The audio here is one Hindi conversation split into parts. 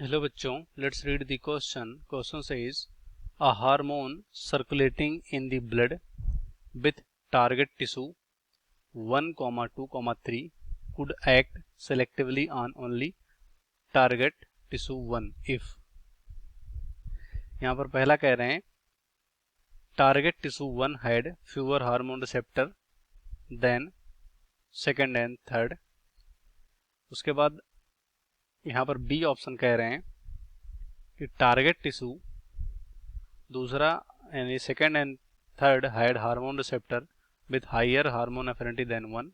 हेलो बच्चों, let's read the question. Question says a hormone circulating in the blood with target tissue 1, 2, 3 could act selectively on only target tissue 1 if। यहाँ पर पहला कह रहे हैं target tissue 1 had fewer hormone receptor than second and third. उसके बाद यहाँ पर बी ऑप्शन कह रहे हैं कि टारगेट टिश्यू दूसरा यानी second and third had hormone receptor with higher hormone affinity than 1।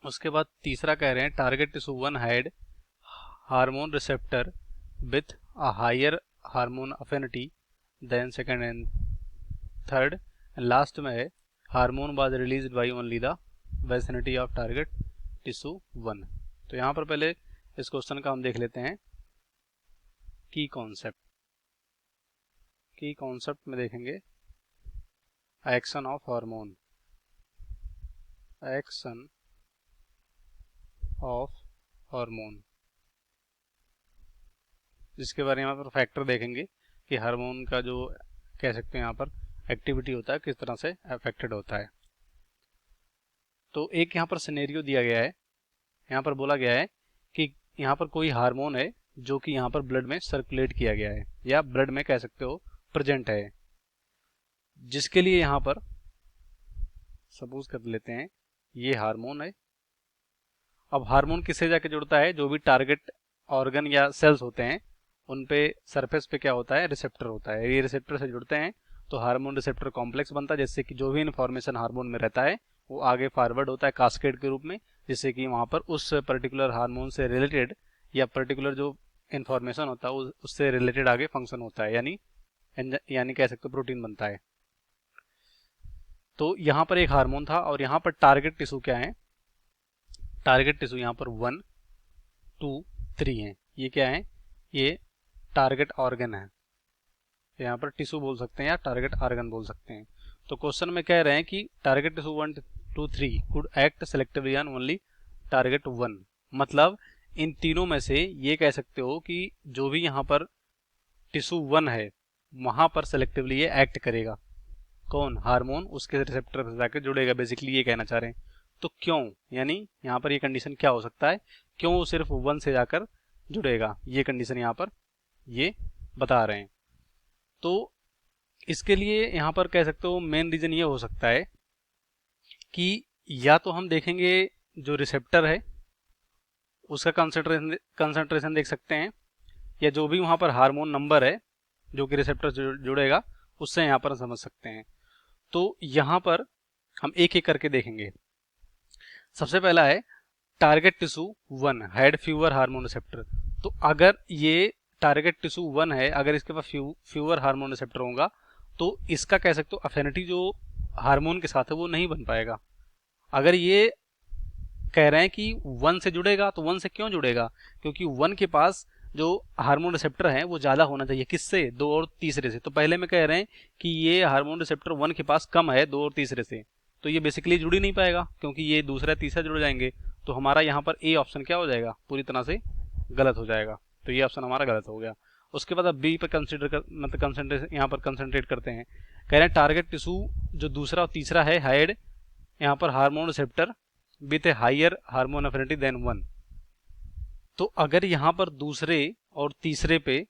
उसके बाद तीसरा कह रहे हैं target tissue 1 had hormone receptor with a higher hormone affinity than second and third. Last में है hormone was released by only the vicinity of target tissue 1। तो यहाँ पर पहले इस क्वेश्चन का हम देख लेते हैं की कॉन्सेप्ट में देखेंगे action of hormone, action of hormone, जिसके बारे में यहाँ पर फैक्टर देखेंगे कि हार्मोन का जो कह सकते हैं यहाँ पर एक्टिविटी होता है किस तरह से अफेक्टेड होता है। तो एक यहाँ पर सिनेरियो दिया गया है, यहाँ पर बोला गया है कि यहाँ पर कोई हार्मोन है जो कि यहाँ पर ब्लड में सर्कुलेट किया गया है या ब्लड में कह सकते हो प्रेजेंट है, जिसके लिए यहाँ पर सपोज कर लेते हैं ये हार्मोन है। अब हार्मोन किससे जाके जुड़ता है, जो भी टारगेट ऑर्गन या सेल्स होते हैं उन पे सरफेस पे क्या होता है, रिसेप्टर होता है। ये रिसेप्टर से जुड़ते हैं तो हार्मोन रिसेप्टर कॉम्प्लेक्स बनता है, जिससे कि जो भी इन्फॉर्मेशन हार्मोन में रहता है वो आगे फॉरवर्ड होता है कास्केड के रूप में, जिससे कि वहाँ पर उस पर्टिकुलर हार्मोन से रिलेटेड या पर्टिकुलर जो इन्फॉर्मेशन होता है उससे रिलेटेड आगे फंक्शन होता है, यानी कह सकते हो प्रोटीन बनता है। तो यहाँ पर एक हार्मोन था और यहाँ पर टारगेट टिश्यू क्या है, टारगेट टिश्यू यहाँ पर 1, 2, 3 है। ये क्या है, ये टारगेट ऑर्गन है, यहाँ पर टिश्यू बोल सकते हैं या टारगेट ऑर्गन बोल सकते हैं। तो क्वेश्चन में कह रहे हैं कि target tissue 1, 2, 3 could act selectively on only target 1। मतलब इन तीनों में से ये कह सकते हो कि जो भी यहाँ पर टिश्यू 1 है वहां पर सेलेक्टिवली ये एक्ट करेगा। कौन, हार्मोन उसके रिसेप्टर से जाकर जुड़ेगा, बेसिकली ये कहना चाह रहे हैं। तो क्यों, यानी यहाँ पर ये कंडीशन क्या हो सकता है, क्यों वो सिर्फ 1 से जाकर जुड़ेगा, ये कंडीशन यहाँ पर ये बता रहे हैं। तो इसके लिए यहाँ पर कह सकते हो मेन रीजन ये हो सकता है कि या तो हम देखेंगे जो रिसेप्टर है उसका कंसंट्रेशन देख सकते हैं, या जो भी वहां पर हार्मोन नंबर है जो कि रिसेप्टर जुड़ेगा उससे यहाँ पर समझ सकते हैं। तो यहाँ पर हम एक एक करके देखेंगे। सबसे पहला है target tissue 1 had fewer hormone receptor. तो अगर ये टारगेट टिश्यू 1 है, अगर इसके पास फ्यूअर हार्मोन रिसेप्टर होगा तो इसका कह सकते हो अफिनिटी जो हार्मोन के साथ है वो नहीं बन पाएगा। अगर ये कह रहे हैं कि 1 से जुड़ेगा तो 1 से क्यों जुड़ेगा, क्योंकि 1 के पास जो हार्मोन रिसेप्टर है वो ज्यादा होना चाहिए, किससे, 2 और तीसरे से। तो पहले में कह रहे हैं कि ये हार्मोन रिसेप्टर 1 के पास कम है 2 और तीसरे से, तो ये बेसिकली जुड़ ही नहीं पाएगा क्योंकि ये दूसरा तीसरा जुड़ जाएंगे। तो हमारा यहाँ पर ए ऑप्शन क्या हो जाएगा, पूरी तरह से गलत हो जाएगा। तो ये ऑप्शन हमारा गलत हो गया। उसके बाद अब बी पर मतलब कंसंट्रेशन यहाँ पर कंसंट्रेट करते हैं। कह रहे हैं टारगेट टिश्यू जो दूसरा और तीसरा है हाइड यहाँ पर hormone receptor with a higher hormone affinity than 1। तो अगर यहाँ पर दूसरे और तीसरे पे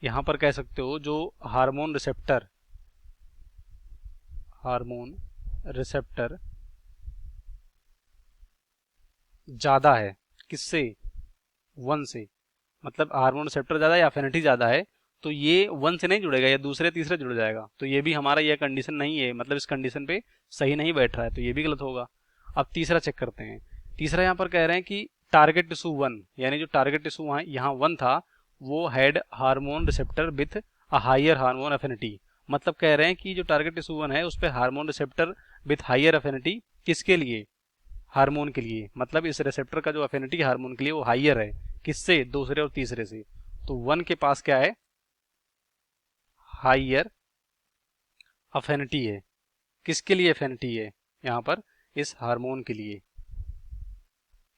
यहाँ पर कह सकते हो जो हार्मोन रिसेप्टर ज्यादा है किससे, 1 से, मतलब हार्मोन रिसेप्टर ज्यादा या एफिनिटी ज्यादा है, तो ये 1 से नहीं जुड़ेगा, या दूसरे तीसरे जुड़ जाएगा। तो ये भी हमारा यह कंडीशन नहीं है, मतलब इस कंडीशन पे सही नहीं बैठ रहा है, तो ये भी गलत होगा। अब तीसरा चेक करते हैं। तीसरा यहाँ पर कह रहे हैं कि टारगेट टिश्यू 1, यानी जो टारगेट टिश्यू यहाँ 1 था वो had hormone receptor with a higher hormone affinity. मतलब कह रहे हैं कि जो टारगेट टिश्यू 1 है उस पर hormone receptor with higher affinity, किसके लिए, हार्मोन के लिए। मतलब इस रिसेप्टर का जो एफिनिटी हार्मोन के लिए वो हायर है, किससे, दूसरे और तीसरे से। तो 1 के पास क्या है, हायर एफिनिटी है। किसके लिए एफिनिटी है, यहाँ पर इस हार्मोन के लिए,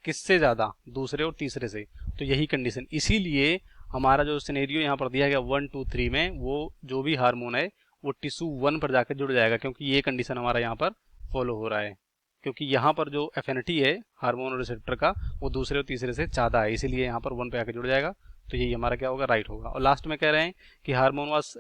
किससे ज्यादा, दूसरे और तीसरे से। तो यही कंडीशन, इसीलिए हमारा जो सिनेरियो यहाँ पर दिया गया 1 2 3 में, वो जो भी हार्मोन है वो टिश्यू 1 पर जाकर जुड़ जाएगा, क्योंकि ये कंडीशन हमारा यहाँ पर फॉलो हो रहा है। क्योंकि यहाँ पर जो एफिनिटी है हार्मोन और रिसेप्टर का वो दूसरे और तीसरे से ज़्यादा है, इसीलिए यहाँ पर 1 पे आके जुड़ जाएगा। तो यही हमारा क्या होगा, राइट होगा। और लास्ट में कह रहे हैं कि hormone was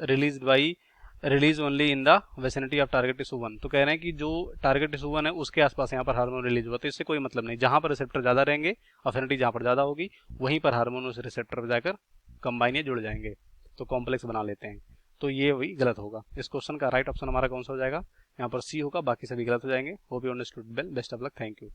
release only in the vicinity of target tissue 1। तो कह रहे हैं कि जो टारगेट टिश्यू 1 है उसके आसपास यहाँ पर हार्मोन रिलीज हुआ, तो इससे कोई मतलब नहीं। जहाँ पर रिसेप्टर ज़्यादा रहेंगे, एफिनिटी जहाँ पर ज़्यादा होगी, वहीं पर हार्मोन उस रिसेप्टर पर जाकर कंबाइन या जुड़ जाएंगे, तो कॉम्प्लेक्स बना लेते हैं। तो ये वही गलत होगा। इस क्वेश्चन का राइट ऑप्शन हमारा कौन सा हो जाएगा, यहाँ पर सी होगा, बाकी सभी गलत हो जाएंगे। Hope you understood well, best of luck, thank you.